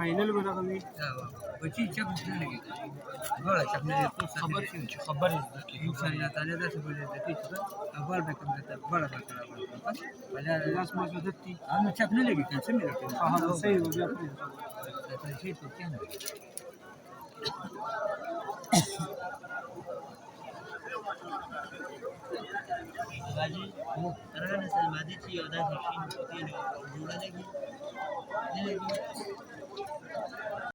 final में रकम है बच्ची चप नहीं लगी बड़ा चप नहीं तो खबर इंशाल्लाह ताला दा सब ले देती तो अव्वल बेकम देता बड़ा बड़ा बस वला नास में देती हम चप नहीं लगी कैसे मेरा हाँ सही हो गया तो ठीक तो क्या बाजी वो तरह ने सलमादी थी और दा शकीन होती है जोड़ा लगी नहीं लगी